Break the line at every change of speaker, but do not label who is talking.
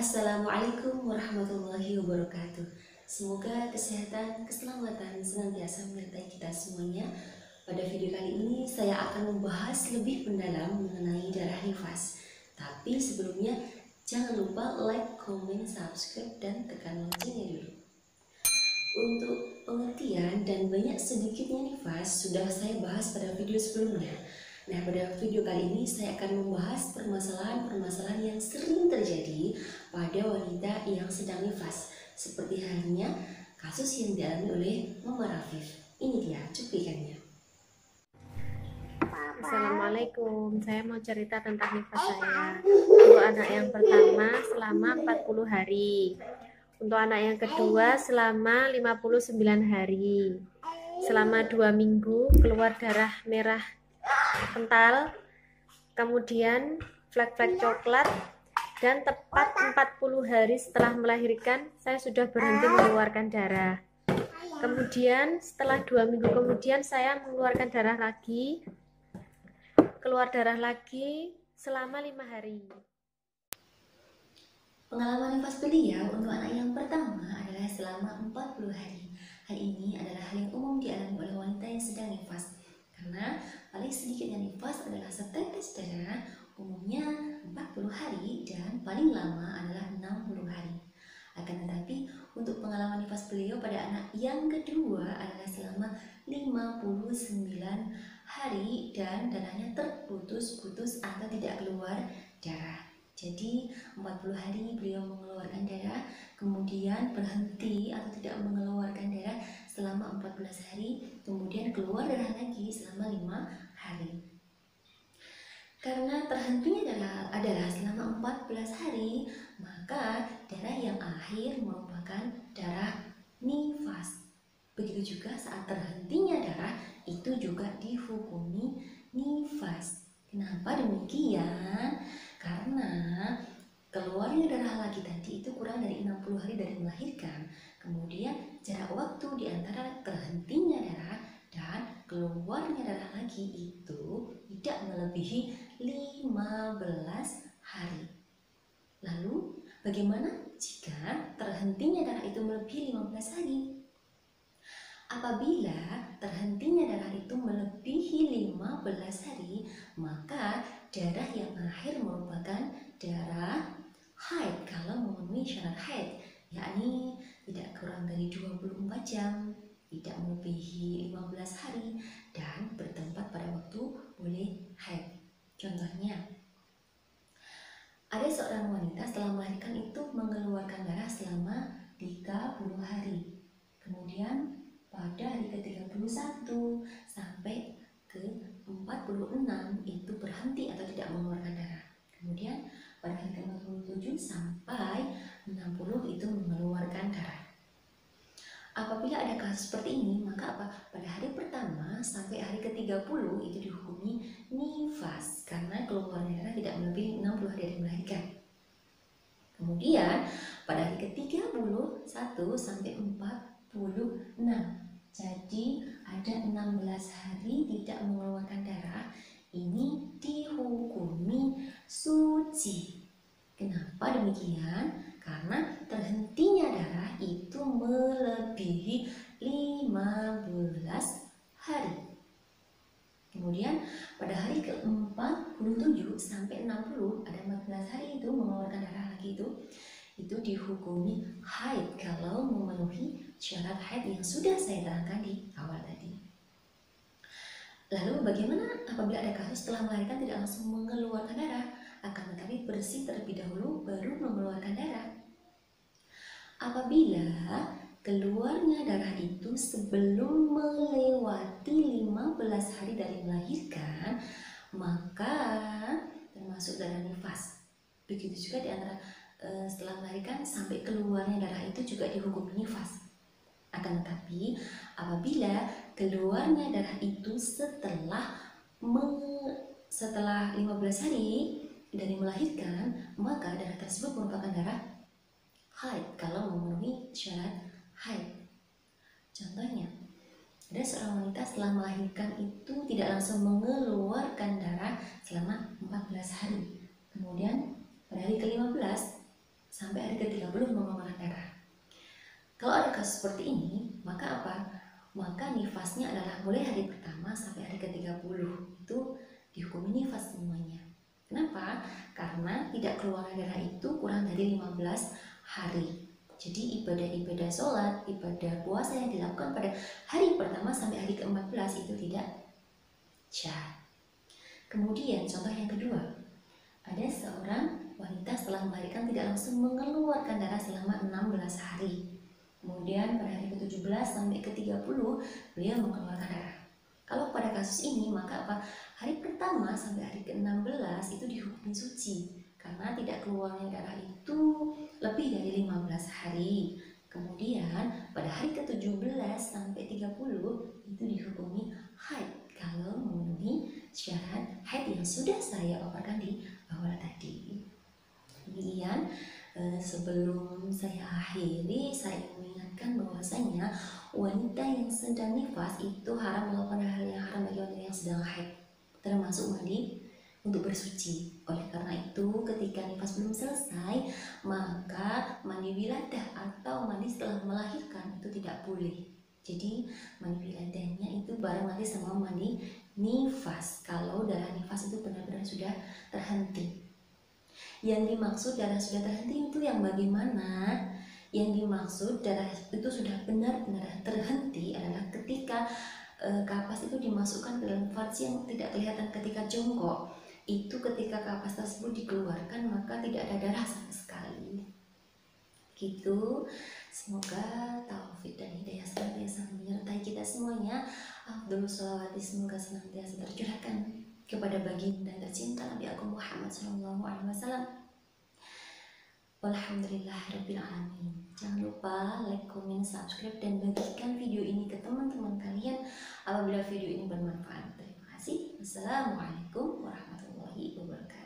Assalamualaikum warahmatullahi wabarakatuh. Semoga kesehatan, keselamatan senantiasa menyertai kita semuanya. Pada video kali ini saya akan membahas lebih mendalam mengenai darah nifas. Tapi sebelumnya jangan lupa like, comment, subscribe, dan tekan loncengnya dulu. Untuk pengertian dan banyak sedikitnya nifas sudah saya bahas pada video sebelumnya. Nah, pada video kali ini saya akan membahas permasalahan-permasalahan yang sering terjadi pada wanita yang sedang nifas, seperti halnya kasus yang dialami oleh Mama Rafif. Ini dia cuplikannya.
Assalamualaikum, saya mau cerita tentang nifas saya. Untuk anak yang pertama selama 40 hari, untuk anak yang kedua selama 59 hari. Selama 2 minggu keluar darah merah kental, kemudian flek-flek coklat, dan tepat 40 hari setelah melahirkan saya sudah berhenti mengeluarkan darah. Kemudian setelah 2 minggu kemudian saya mengeluarkan darah lagi, keluar darah lagi selama 5 hari.
Pengalaman nifas beliau untuk anak yang pertama adalah selama 40 hari. Hal ini adalah hal yang umum dialami oleh wanita yang sedang nifas, karena paling sedikitnya nifas adalah setetes darah, umumnya 40 hari dan paling lama adalah 60 hari. Akan tetapi untuk pengalaman nifas beliau pada anak yang kedua adalah selama 59 hari dan darahnya terputus-putus atau tidak keluar darah. Jadi 40 hari beliau mengeluarkan darah, kemudian berhenti atau tidak mengeluarkan darah selama 14 hari, kemudian keluar darah lagi selama 5 hari. Karena terhentinya darah adalah selama 14 hari, maka darah yang akhir merupakan darah nifas. Begitu juga saat terhentinya darah itu juga dihukumi nifas. Kenapa demikian? Karena keluarnya darah lagi tadi itu kurang dari 60 hari dari melahirkan. Kemudian jarak waktu di antara terhentinya darah dan keluarnya darah lagi itu tidak melebihi 15 hari. Lalu bagaimana jika terhentinya darah itu melebihi 15 hari? Apabila terhentinya darah itu melebihi 15 hari, maka darah yang akhir merupakan darah haid kalau memenuhi syarat haid, yakni tidak kurang dari 24 jam, tidak melebihi 15 hari, dan bertempat pada waktu boleh haid. Contohnya, ada seorang wanita setelah melahirkan itu mengeluarkan darah selama 30 hari. Kemudian pada hari ke-31 sampai ke-46 itu berhenti atau tidak mengeluarkan darah. Kemudian pada hari ke-47 sampai 60 itu mengeluarkan darah. Apabila ada kasus seperti ini, maka pada hari pertama sampai hari ke-30 itu dihukumi nifas karena keluarnya darah tidak melebihi 60 hari dari melahirkan. Kemudian pada hari ke-31 sampai 46, jadi ada 16 hari tidak mengeluarkan darah, ini dihukumi suci. Kenapa demikian? Karena terhentinya darah itu melebihi 15 hari. Kemudian pada hari ke-47 sampai 60 ada 14 hari itu mengeluarkan darah lagi itu dihukumi haid kalau memenuhi syarat haid yang sudah saya terangkan di awal tadi. Lalu bagaimana apabila ada kasus setelah melahirkan tidak langsung mengeluarkan darah, akan tetapi bersih terlebih dahulu baru mengeluarkan darah? Apabila keluarnya darah itu sebelum melewati 15 hari dari melahirkan, maka termasuk darah nifas. Begitu juga di antara setelah melahirkan sampai keluarnya darah itu juga dihukum nifas. Akan tetapi apabila keluarnya darah itu setelah 15 hari dari melahirkan, maka darah tersebut merupakan darah haid kalau memenuhi syarat haid. Contohnya, ada seorang wanita setelah melahirkan itu tidak langsung mengeluarkan darah selama 14 hari. Kemudian pada hari ke-15 sampai hari ke-30 mengeluarkan darah. Kalau ada kasus seperti ini, maka apa? Maka nifasnya adalah mulai hari pertama sampai hari ke-30 itu dihukumi nifas semuanya. Kenapa? Karena tidak keluar darah itu kurang dari 15 hari. Jadi ibadah-ibadah sholat, ibadah puasa yang dilakukan pada hari pertama sampai hari ke-14 itu tidak sah. Kemudian contoh yang kedua, ada seorang wanita setelah melahirkan tidak langsung mengeluarkan darah selama 16 hari. Kemudian pada hari ke-17 sampai ke-30 beliau mengeluarkan darah. Kalau pada kasus ini maka apa? Hari pertama sampai hari ke-16 itu dihukumi suci karena tidak keluarnya darah itu lebih dari 15 hari. Kemudian pada hari ke-17 sampai 30 itu dihukumi haid kalau memenuhi syarat haid yang sudah saya paparkan di awal tadi. Kemudian sebelum saya akhiri, saya mengingatkan bahwasanya wanita yang sedang nifas itu haram melakukan hal yang haram bagi wanita yang sedang haid, termasuk mandi untuk bersuci. Oleh karena itu, ketika nifas belum selesai, maka mandi wiladah atau mandi setelah melahirkan itu tidak boleh. Jadi mandi wiladahnya itu bareng nanti sama mandi nifas. Kalau darah nifas itu benar-benar sudah terhenti. Yang dimaksud darah sudah terhenti itu yang bagaimana? Yang dimaksud darah itu sudah benar-benar terhenti adalah ketika kapas itu dimasukkan ke dalam farj yang tidak kelihatan ketika jongkok. Itu ketika kapas tersebut dikeluarkan maka tidak ada darah sama sekali. Gitu. Semoga taufik dan hidayah senantiasa menyertai kita semuanya. Afdhalus sholawati semoga senantiasa tercurahkan kepada baginda tercinta Nabi Agung Muhammad SAW. Walhamdulillahirabbil alamin. Jangan lupa like, comment, subscribe dan bagikan video ini ke teman-teman kalian apabila video ini bermanfaat. Terima kasih. Wassalamualaikum warahmatullahi wabarakatuh.